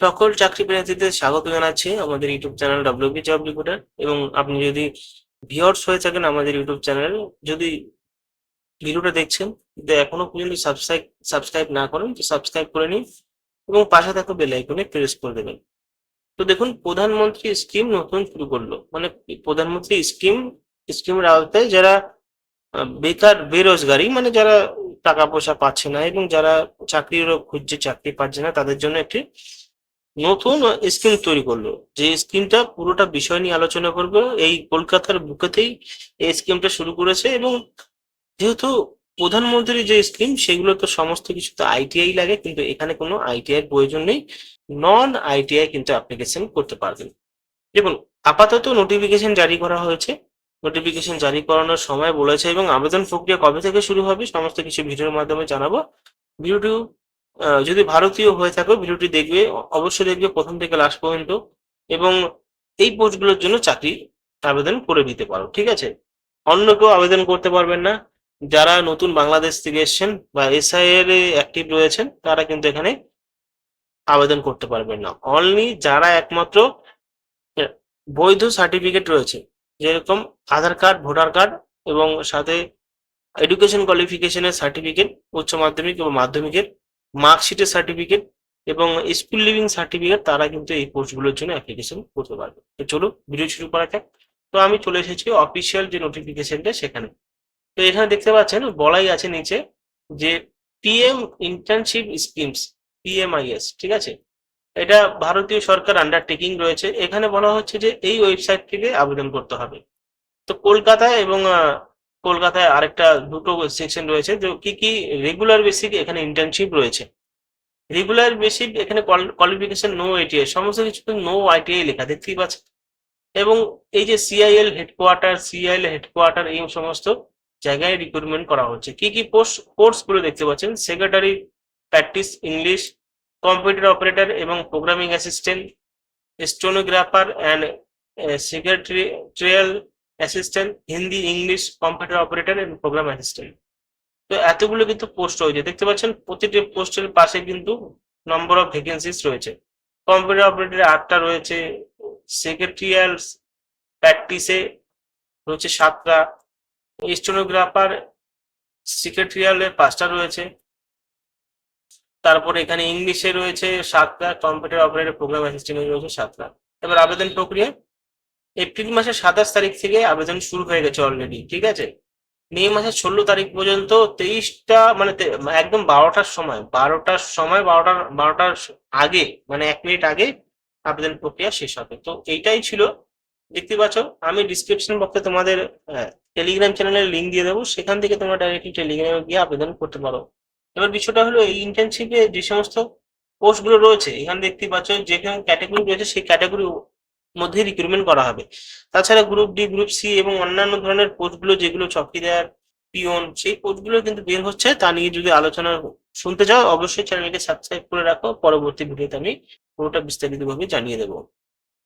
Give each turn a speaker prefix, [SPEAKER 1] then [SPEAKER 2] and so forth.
[SPEAKER 1] সকল চাকরি প্রার্থীদের স্বাগত জানাচ্ছি আমাদের YouTube channel WB job recruiter. এবং আপনি যদি ভিউয়ার্স হয়ে থাকেন আমাদের ইউটিউব চ্যানেল, যদি ভিডিওটা দেখছেন কিন্তু এখনো পর্যন্ত সাবস্ক্রাইব না করেন তো সাবস্ক্রাইব করে নিন এবং পাশে থাকা বেল আইকনে প্রেস করে দেবেন। তো দেখুন, প্রধানমন্ত্রী স্কিম নতুন শুরু করলো, মানে প্রধানমন্ত্রী স্কিমের আওতায় যারা বেকার বেরোজগারি, মানে যারা টাকা পয়সা পাচ্ছে না এবং যারা চাকরিরও খুঁজছে, চাকরি পাচ্ছে না, তাদের জন্য একটি নতুন স্কিম তৈরি করলো। যে স্কিমটা পুরোটা বিষয় নিয়ে আলোচনা করবো, এই কলকাতার বুকেতেই এই স্কিমটা শুরু করেছে। এবং যেহেতু প্রধানমন্ত্রী যে স্কিম, সেগুলো তো সমস্ত কিছু তো আইটিআই লাগে, কিন্তু এখানে কোনো আইটিআই এর প্রয়োজন নেই। নন আইটিআই কিন্তু অ্যাপ্লিকেশন করতে পারবেন। দেখুন, আপাতত নোটিফিকেশন জারি করা হয়েছে। নোটিফিকেশন জারি করানোর সময় বলেছে এবং আবেদন প্রক্রিয়া কবে থেকে শুরু হবে সমস্ত কিছু ভিডিওর মাধ্যমে জানাবো। ভিডিওটি যদি ভারতীয় হয়ে থাকো, ভিডিওটি দেখবে, অবশ্যই দেখবে প্রথম থেকে লাস্ট পর্যন্ত। এবং এই পোস্টগুলোর জন্য চাকরি আবেদন করে দিতে পারো, ঠিক আছে? অন্য কেউ আবেদন করতে পারবেন না। যারা নতুন বাংলাদেশ থেকে এসছেন বা এসআই এর অ্যাক্টিভ রয়েছেন, তারা কিন্তু এখানে আবেদন করতে পারবেন না। অনলি যারা একমাত্র বৈধ সার্টিফিকেট রয়েছে, যেরকম আধার কার্ড, ভোটার কার্ড এবং সাথে এডুকেশন কোয়ালিফিকেশনের সার্টিফিকেট, উচ্চ মাধ্যমিক এবং মাধ্যমিকের মার্কশিটের সার্টিফিকেট এবং স্কুল লিভিং সার্টিফিকেট, তারা কিন্তু এই পোস্টগুলোর জন্য অ্যাপ্লিকেশন করতে পারবে। তো চলো ভিডিও শুরু করা যাক। তো আমি চলে এসেছি অফিসিয়াল যে নোটিফিকেশনটা সেখানে। তো এখানে দেখতে পাচ্ছেন বলাই আছে নিচে যে পিএম ইন্টার্নশিপ স্কিমস, পিএমআইএস, ঠিক আছে? এটা ভারতীয় সরকার আন্ডারটেকিং রয়েছে। এখানে বলা হচ্ছে যে এই ওয়েবসাইট থেকে আবেদন করতে হবে। তো কলকাতায় এবং কলকাতায় আরেকটা দুটো সেকশন রয়েছে, যে কি কি রেগুলার বেসিক এখানে ইন্টার্নশিপ রয়েছে। রেগুলার বেসিক এখানে কোয়ালিফিকেশন নো আইটিআই, সমস্ত কিছু নো আইটিআই লেখা দেখতেই পাচ্ছেন। এবং এই যে সিআইএল হেডকোয়ার্টার এই সমস্ত জায়গায় রিক্রুটমেন্ট করা হচ্ছে। কি কি কোর্স গুলো দেখতে পাচ্ছেন: secretary practice English, computer operator এবং programming assistant, stenographer and secretarial assistant, Hindi English, computer operator এবং প্রোগ্রাম অ্যাসিস্ট্যান্ট। তো এতগুলো কিন্তু পোস্ট রয়েছে, দেখতে পাচ্ছেন প্রতিটি পোস্টের পাশে কিন্তু নম্বর অফ ভ্যাকেন্সিস রয়েছে। কম্পিউটার অপারেটরে 8টা রয়েছে, সেক্রেটারিয়াল প্র্যাকটিসে রয়েছে 7টা, স্টেনোগ্রাফার সেক্রেটারিয়ালে 5টা রয়েছে। তারপরে এখানে ইংলিশে রয়েছে 7টা, কম্পিউটার অপারেটর প্রোগ্রাম অ্যাসিস্ট্যান্টে রয়েছে 7টা। এবার আবেদন প্রক্রিয়া, এপ্রিল মাসের 27 তারিখ থেকে আবেদন শুরু হয়ে গেছে অলরেডি, ঠিক আছে? মে মাসের 16 তারিখ পর্যন্ত 23টা, মানে একদম 12টার সময়, 12টার আগে, মানে 1 মিনিট আগে আবেদন প্রক্রিয়া শেষ হবে। তো এইটাই ছিল, দেখতে পাচ্ছ। আমি ডিসক্রিপশন বক্সে তোমাদের টেলিগ্রাম চ্যানেলের লিঙ্ক দিয়ে দেবো, সেখান থেকে তোমরা ডাইরেক্টলি টেলিগ্রামে গিয়ে আবেদন করতে পারো। এবার বিষয়টা হলো, এই ইন্টার্নশিপে যে সমস্ত পোস্টগুলো রয়েছে, এখানে দেখতে পাচ্ছ যে ক্যাটাগরি রয়েছে, সেই ক্যাটাগরির মধ্যে রিক্রুটমেন্ট করা হবে। তাছাড়া গ্রুপ ডি, গ্রুপ সি এবং অন্যান্য ধরনের পোস্টগুলো, যেগুলো চকিদার, পিওন, সেই পোস্টগুলো কিন্তু বের হচ্ছে। তা নিয়ে যদি আলোচনা শুনতে চাও, অবশ্যই চ্যানেলকে সাবস্ক্রাইব করে রাখো। পরবর্তী ভিডিওতে আমি পুরোটা বিস্তারিতভাবে জানিয়ে দেবো।